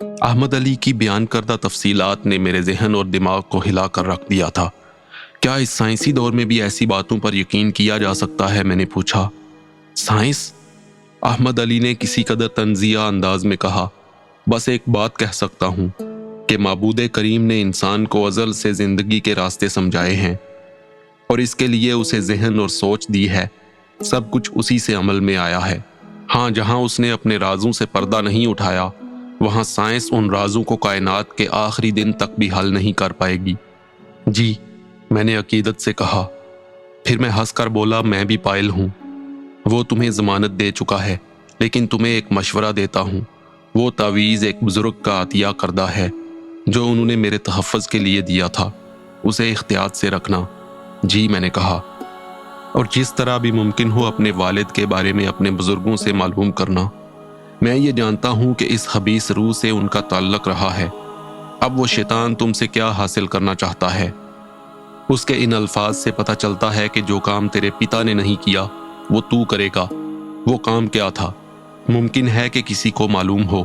احمد علی کی بیان کردہ تفصیلات نے میرے ذہن اور دماغ کو ہلا کر رکھ دیا تھا۔ کیا اس سائنسی دور میں بھی ایسی باتوں پر یقین کیا جا سکتا ہے؟ میں نے پوچھا۔ سائنس؟ احمد علی نے کسی قدر طنزیہ انداز میں کہا، بس ایک بات کہہ سکتا ہوں کہ معبود کریم نے انسان کو ازل سے زندگی کے راستے سمجھائے ہیں اور اس کے لیے اسے ذہن اور سوچ دی ہے۔ سب کچھ اسی سے عمل میں آیا ہے۔ ہاں، جہاں اس نے اپنے رازوں سے پردہ نہیں اٹھایا، وہاں سائنس ان رازوں کو کائنات کے آخری دن تک بھی حل نہیں کر پائے گی۔ جی، میں نے عقیدت سے کہا۔ پھر میں ہنس کر بولا، میں بھی پائل ہوں۔ وہ تمہیں ضمانت دے چکا ہے، لیکن تمہیں ایک مشورہ دیتا ہوں۔ وہ تعویذ ایک بزرگ کا عطیہ کردہ ہے جو انہوں نے میرے تحفظ کے لیے دیا تھا۔ اسے احتیاط سے رکھنا۔ جی، میں نے کہا، اور جس طرح بھی ممکن ہو اپنے والد کے بارے میں اپنے بزرگوں سے معلوم کرنا۔ میں یہ جانتا ہوں کہ اس خبیث روح سے ان کا تعلق رہا ہے۔ اب وہ شیطان تم سے کیا حاصل کرنا چاہتا ہے؟ اس کے ان الفاظ سے پتہ چلتا ہے کہ جو کام تیرے پتا نے نہیں کیا وہ تو کرے گا۔ وہ کام کیا تھا؟ ممکن ہے کہ کسی کو معلوم ہو۔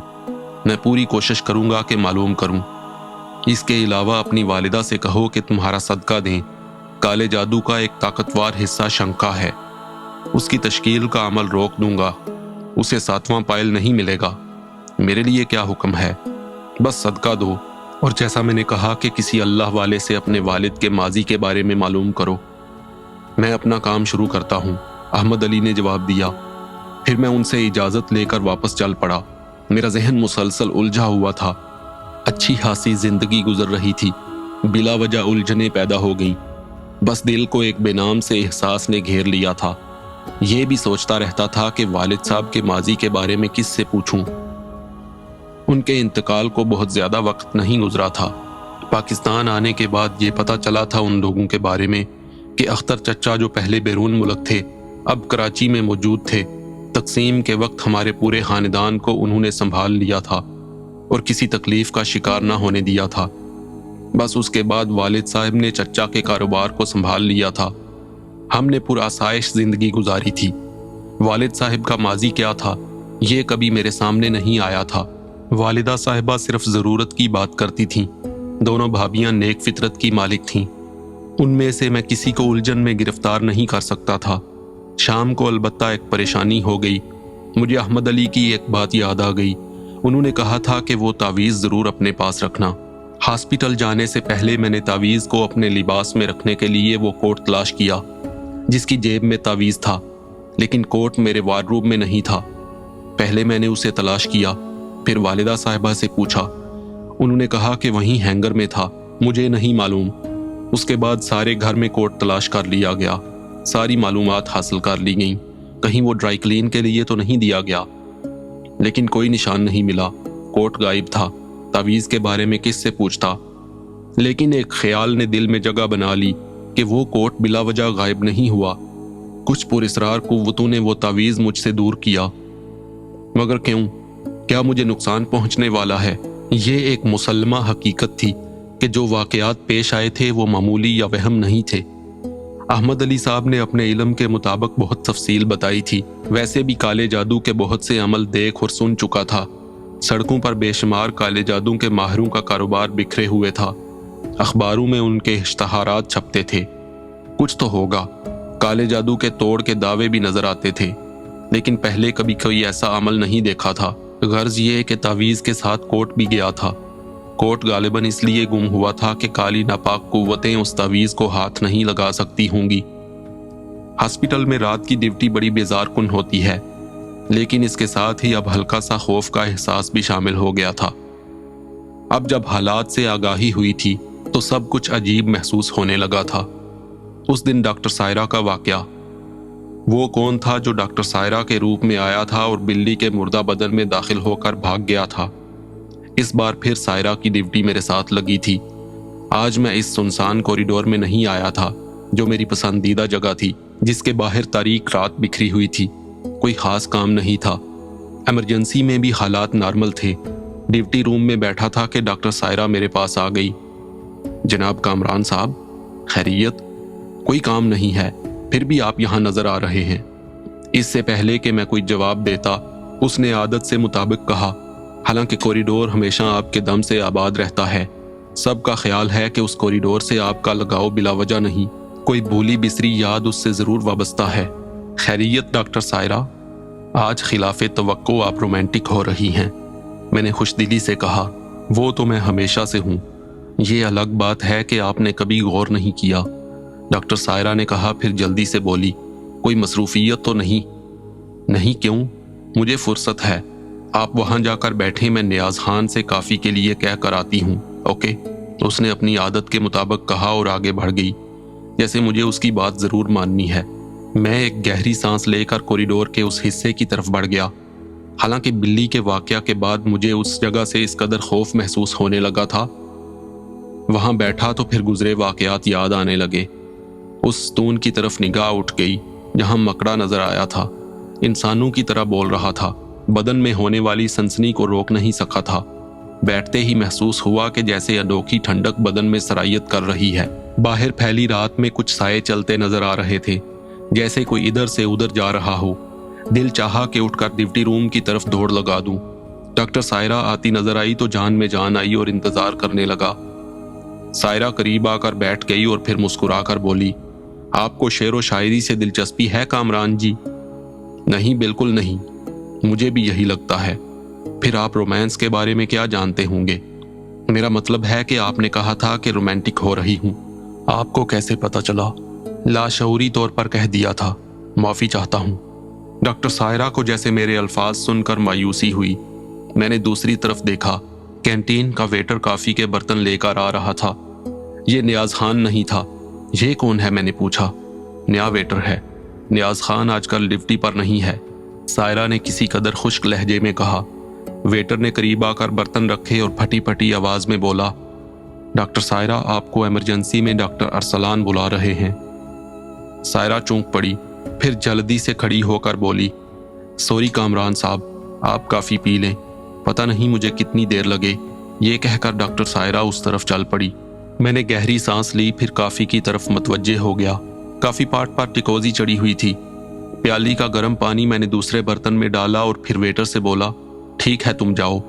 میں پوری کوشش کروں گا کہ معلوم کروں۔ اس کے علاوہ اپنی والدہ سے کہو کہ تمہارا صدقہ دیں۔ کالے جادو کا ایک طاقتور حصہ شنکا ہے۔ اس کی تشکیل کا عمل روک دوں گا۔ اسے 7واں پائل نہیں ملے گا۔ میرے لیے کیا حکم ہے؟ بس صدقہ دو، اور جیسا میں نے کہا کہ کسی اللہ والے سے اپنے والد کے ماضی کے بارے میں معلوم کرو۔ میں اپنا کام شروع کرتا ہوں، احمد علی نے جواب دیا۔ پھر میں ان سے اجازت لے کر واپس چل پڑا۔ میرا ذہن مسلسل الجھا ہوا تھا۔ اچھی خاصی زندگی گزر رہی تھی، بلا وجہ الجھنیں پیدا ہو گئیں۔ بس دل کو ایک بے نام سے احساس نے گھیر لیا تھا۔ یہ بھی سوچتا رہتا تھا کہ والد صاحب کے ماضی کے بارے میں کس سے پوچھوں۔ ان کے انتقال کو بہت زیادہ وقت نہیں گزرا تھا۔ پاکستان آنے کے بعد یہ پتہ چلا تھا ان لوگوں کے بارے میں کہ اختر چچا جو پہلے بیرون ملک تھے اب کراچی میں موجود تھے۔ تقسیم کے وقت ہمارے پورے خاندان کو انہوں نے سنبھال لیا تھا اور کسی تکلیف کا شکار نہ ہونے دیا تھا۔ بس اس کے بعد والد صاحب نے چچا کے کاروبار کو سنبھال لیا تھا۔ ہم نے پرآسائش زندگی گزاری تھی۔ والد صاحب کا ماضی کیا تھا یہ کبھی میرے سامنے نہیں آیا تھا۔ والدہ صاحبہ صرف ضرورت کی بات کرتی تھیں۔ دونوں بھابیاں نیک فطرت کی مالک تھیں۔ ان میں سے میں کسی کو الجھن میں گرفتار نہیں کر سکتا تھا۔ شام کو البتہ ایک پریشانی ہو گئی۔ مجھے احمد علی کی ایک بات یاد آ گئی۔ انہوں نے کہا تھا کہ وہ تعویذ ضرور اپنے پاس رکھنا۔ ہاسپٹل جانے سے پہلے میں نے تعویذ کو اپنے لباس میں رکھنے کے لیے وہ کوٹ تلاش کیا جس کی جیب میں تعویذ تھا، لیکن کوٹ میرے وارڈروب میں نہیں تھا۔ پہلے میں نے اسے تلاش کیا، پھر والدہ صاحبہ سے پوچھا۔ انہوں نے کہا کہ وہیں ہینگر میں تھا۔ مجھے نہیں معلوم۔ اس کے بعد سارے گھر میں کوٹ تلاش کر لیا گیا۔ ساری معلومات حاصل کر لی گئیں۔ کہیں وہ ڈرائی کلین کے لیے تو نہیں دیا گیا، لیکن کوئی نشان نہیں ملا۔ کوٹ غائب تھا۔ تعویذ کے بارے میں کس سے پوچھتا؟ لیکن ایک خیال نے دل میں جگہ بنا لی کہ وہ کوٹ بلا وجہ غائب نہیں ہوا۔ کچھ پراسرار قوتوں نے وہ تعویذ مجھ سے دور کیا۔ مگر کیوں؟ کیا مجھے نقصان پہنچنے والا ہے؟ یہ ایک مسلمہ حقیقت تھی کہ جو واقعات پیش آئے تھے وہ معمولی یا وہم نہیں تھے۔ احمد علی صاحب نے اپنے علم کے مطابق بہت تفصیل بتائی تھی۔ ویسے بھی کالے جادو کے بہت سے عمل دیکھ اور سن چکا تھا۔ سڑکوں پر بے شمار کالے جادو کے ماہروں کا کاروبار بکھرے ہوئے تھا۔ اخباروں میں ان کے اشتہارات چھپتے تھے۔ کچھ تو ہوگا۔ کالے جادو کے توڑ کے دعوے بھی نظر آتے تھے، لیکن پہلے کبھی کوئی ایسا عمل نہیں دیکھا تھا۔ غرض یہ کہ تعویذ کے ساتھ کوٹ بھی گیا تھا۔ کوٹ غالباً اس لیے گم ہوا تھا کہ کالی ناپاک قوتیں اس تعویذ کو ہاتھ نہیں لگا سکتی ہوں گی۔ ہاسپٹل میں رات کی ڈیوٹی بڑی بیزار کن ہوتی ہے، لیکن اس کے ساتھ ہی اب ہلکا سا خوف کا احساس بھی شامل ہو گیا تھا۔ اب جب حالات سے آگاہی ہوئی تھی تو سب کچھ عجیب محسوس ہونے لگا تھا۔ اس دن ڈاکٹر سائرہ کا واقعہ۔ وہ کون تھا جو ڈاکٹر سائرہ کے روپ میں آیا تھا اور بلی کے مردہ بدن میں داخل ہو کر بھاگ گیا تھا؟ اس بار پھر سائرہ کی ڈیوٹی میرے ساتھ لگی تھی۔ آج میں اس سنسان کوریڈور میں نہیں آیا تھا جو میری پسندیدہ جگہ تھی، جس کے باہر تاریک رات بکھری ہوئی تھی۔ کوئی خاص کام نہیں تھا۔ ایمرجنسی میں بھی حالات نارمل تھے۔ ڈیوٹی روم میں بیٹھا تھا کہ ڈاکٹر سائرہ میرے پاس آ گئی۔ جناب کامران صاحب، خیریت؟ کوئی کام نہیں ہے، پھر بھی آپ یہاں نظر آ رہے ہیں۔ اس سے پہلے کہ میں کوئی جواب دیتا، اس نے عادت سے مطابق کہا، حالانکہ کوریڈور ہمیشہ آپ کے دم سے آباد رہتا ہے۔ سب کا خیال ہے کہ اس کوریڈور سے آپ کا لگاؤ بلا وجہ نہیں، کوئی بھولی بسری یاد اس سے ضرور وابستہ ہے۔ خیریت ڈاکٹر سائرہ؟ آج خلاف توقع آپ رومانٹک ہو رہی ہیں، میں نے خوش دلی سے کہا۔ وہ تو میں ہمیشہ سے ہوں، یہ الگ بات ہے کہ آپ نے کبھی غور نہیں کیا، ڈاکٹر سائرہ نے کہا، پھر جلدی سے بولی، کوئی مصروفیت تو نہیں؟ نہیں، کیوں؟ مجھے فرصت ہے، آپ وہاں جا کر بیٹھیں، میں نیاز خان سے کافی کے لیے کہہ کر آتی ہوں۔ اوکے، اس نے اپنی عادت کے مطابق کہا اور آگے بڑھ گئی، جیسے مجھے اس کی بات ضرور ماننی ہے۔ میں ایک گہری سانس لے کر کوریڈور کے اس حصے کی طرف بڑھ گیا۔ حالانکہ بلی کے واقعہ کے بعد مجھے اس جگہ سے اس قدر خوف محسوس ہونے لگا تھا، وہاں بیٹھا تو پھر گزرے واقعات یاد آنے لگے۔ اس ستون کی طرف نگاہ اٹھ گئی جہاں مکڑا نظر آیا تھا، انسانوں کی طرح بول رہا تھا، بدن میں ہونے والی سنسنی کو روک نہیں سکا تھا۔ بیٹھتے ہی محسوس ہوا کہ جیسے انوکھی ٹھنڈک بدن میں سرایت کر رہی ہے۔ باہر پھیلی رات میں کچھ سائے چلتے نظر آ رہے تھے، جیسے کوئی ادھر سے ادھر جا رہا ہو۔ دل چاہا کہ اٹھ کر ڈیوٹی روم کی طرف دوڑ لگا دوں۔ ڈاکٹر سائرہ آتی نظر آئی تو جان میں جان آئی اور انتظار کرنے لگا۔ سائرہ قریب آ کر بیٹھ گئی اور پھر مسکرا کر بولی، آپ کو شعر و شاعری سے دلچسپی ہے کامران جی؟ نہیں، بالکل نہیں، مجھے بھی یہی لگتا ہے۔ پھر آپ رومانس کے بارے میں کیا جانتے ہوں گے؟ میرا مطلب ہے کہ آپ نے کہا تھا کہ رومانٹک ہو رہی ہوں، آپ کو کیسے پتہ چلا؟ لاشعوری طور پر کہہ دیا تھا، معافی چاہتا ہوں۔ ڈاکٹر سائرہ کو جیسے میرے الفاظ سن کر مایوسی ہوئی۔ میں نے دوسری طرف دیکھا، کینٹین کا ویٹر کافی کے برتن لے کر آ رہا تھا۔ یہ نیاز خان نہیں تھا۔ یہ کون ہے؟ میں نے پوچھا۔ نیا ویٹر ہے، نیاز خان آج کل ڈیوٹی پر نہیں ہے، سائرہ نے کسی قدر خشک لہجے میں کہا۔ ویٹر نے قریب آ کر برتن رکھے اور پھٹی پھٹی آواز میں بولا، ڈاکٹر سائرہ، آپ کو ایمرجنسی میں ڈاکٹر ارسلان بلا رہے ہیں۔ سائرہ چونک پڑی، پھر جلدی سے کھڑی ہو کر بولی، سوری کامران صاحب، آپ کافی پی لیں، پتہ نہیں مجھے کتنی دیر لگے۔ یہ کہہ کر ڈاکٹر سائرہ اس طرف چل پڑی۔ میں نے گہری سانس لی، پھر کافی کی طرف متوجہ ہو گیا۔ کافی پاٹ پر ٹکوزی چڑھی ہوئی تھی۔ پیالی کا گرم پانی میں نے دوسرے برتن میں ڈالا اور پھر ویٹر سے بولا، ٹھیک ہے تم جاؤ۔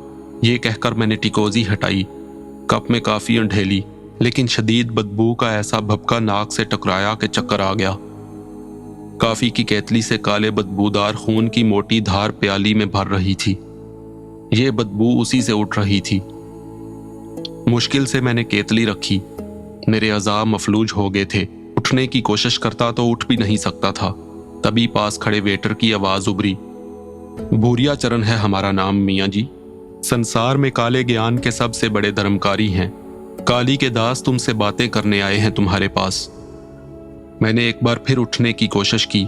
یہ کہہ کر میں نے ٹکوزی ہٹائی، کپ میں کافی انڈھیلی، لیکن شدید بدبو کا ایسا بھبکا ناک سے ٹکرایا کہ چکر آ گیا۔ کافی کی کیتلی سے کالے بدبودار خون کی موٹی دھار پیالی میں بھر رہی تھی۔ یہ بدبو اسی سے اٹھ رہی تھی۔ مشکل سے میں نے کیتلی رکھی، میرے اعضاء مفلوج ہو گئے تھے، اٹھنے کی کوشش کرتا تو اٹھ بھی نہیں سکتا تھا۔ تبھی پاس کھڑے ویٹر کی آواز ابھری، بھوریا چرن ہے ہمارا نام میاں جی، سنسار میں کالے گیان کے سب سے بڑے دھرمکاری ہیں، کالی کے داس تم سے باتیں کرنے آئے ہیں تمہارے پاس۔ میں نے ایک بار پھر اٹھنے کی کوشش کی،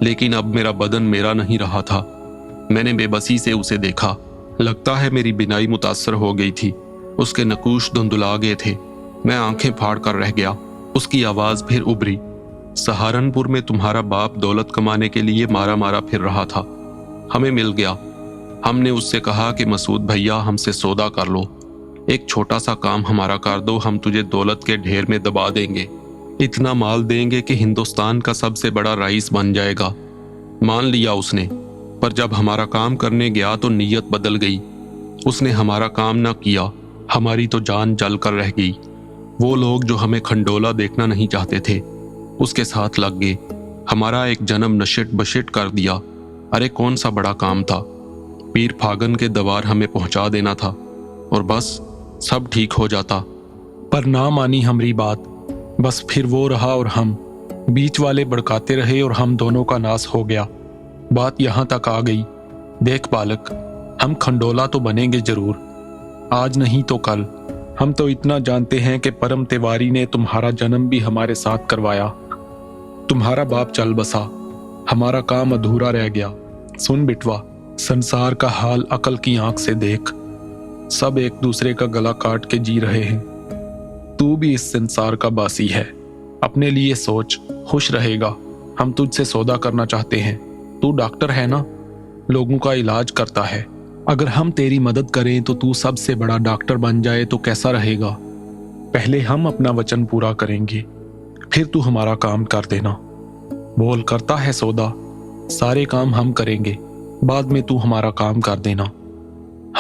لیکن اب میرا بدن میرا نہیں رہا تھا۔ میں نے بے بسی سے اسے دیکھا، لگتا ہے میری بینائی متاثر ہو گئی تھی، اس کے نقوش دھندلا گئے تھے۔ میں آنکھیں پھاڑ کر رہ گیا۔ اس کی آواز پھر ابھری، سہارنپور میں تمہارا باپ دولت کمانے کے لیے مارا مارا پھر رہا تھا، ہمیں مل گیا۔ ہم نے اس سے کہا کہ مسعود بھیا ہم سے سودا کر لو، ایک چھوٹا سا کام ہمارا کر دو، ہم تجھے دولت کے ڈھیر میں دبا دیں گے، اتنا مال دیں گے کہ ہندوستان کا سب سے بڑا رئیس بن جائے گا۔ مان لیا اس نے، پر جب ہمارا کام کرنے گیا تو نیت بدل گئی۔ اس نے ہمارا کام نہ کیا، ہماری تو جان جل کر رہ گئی۔ وہ لوگ جو ہمیں کھنڈولا دیکھنا نہیں چاہتے تھے اس کے ساتھ لگ گئے، ہمارا ایک جنم نشٹ بشٹ کر دیا۔ ارے کون سا بڑا کام تھا، پیر پھاگن کے دوار ہمیں پہنچا دینا تھا اور بس سب ٹھیک ہو جاتا، پر نہ مانی ہماری بات۔ بس پھر وہ رہا اور ہم، بیچ والے بڑکاتے رہے اور ہم دونوں کا ناس ہو گیا۔ بات یہاں تک آ گئی، دیکھ بالک، ہم کھنڈولا تو بنیں گے ضرور، آج نہیں تو کل۔ ہم تو اتنا جانتے ہیں کہ پرم تیواری نے تمہارا جنم بھی ہمارے ساتھ کروایا، تمہارا باپ چل بسا، ہمارا کام ادھورا رہ گیا۔ سن بٹوا، سنسار کا حال عقل کی آنکھ سے دیکھ، سب ایک دوسرے کا گلا کاٹ کے جی رہے ہیں، تو بھی اس سنسار کا باسی ہے، اپنے لیے سوچ، خوش رہے گا۔ ہم تجھ سے سودا کرنا چاہتے ہیں، تو ڈاکٹر ہے نا، لوگوں کا علاج کرتا ہے، اگر ہم تیری مدد کریں تو تو سب سے بڑا ڈاکٹر بن جائے تو کیسا رہے گا؟ پہلے ہم اپنا وچن پورا کریں گے، پھر تو ہمارا کام کر دینا۔ بول، کرتا ہے سودا؟ سارے کام ہم کریں گے، بعد میں تو ہمارا کام کر دینا۔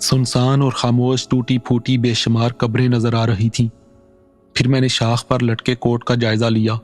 سنسان اور خاموش ٹوٹی پھوٹی بے شمار قبریں نظر آ رہی تھیں۔ پھر میں نے شاخ پر لٹکے کوٹ کا جائزہ لیا۔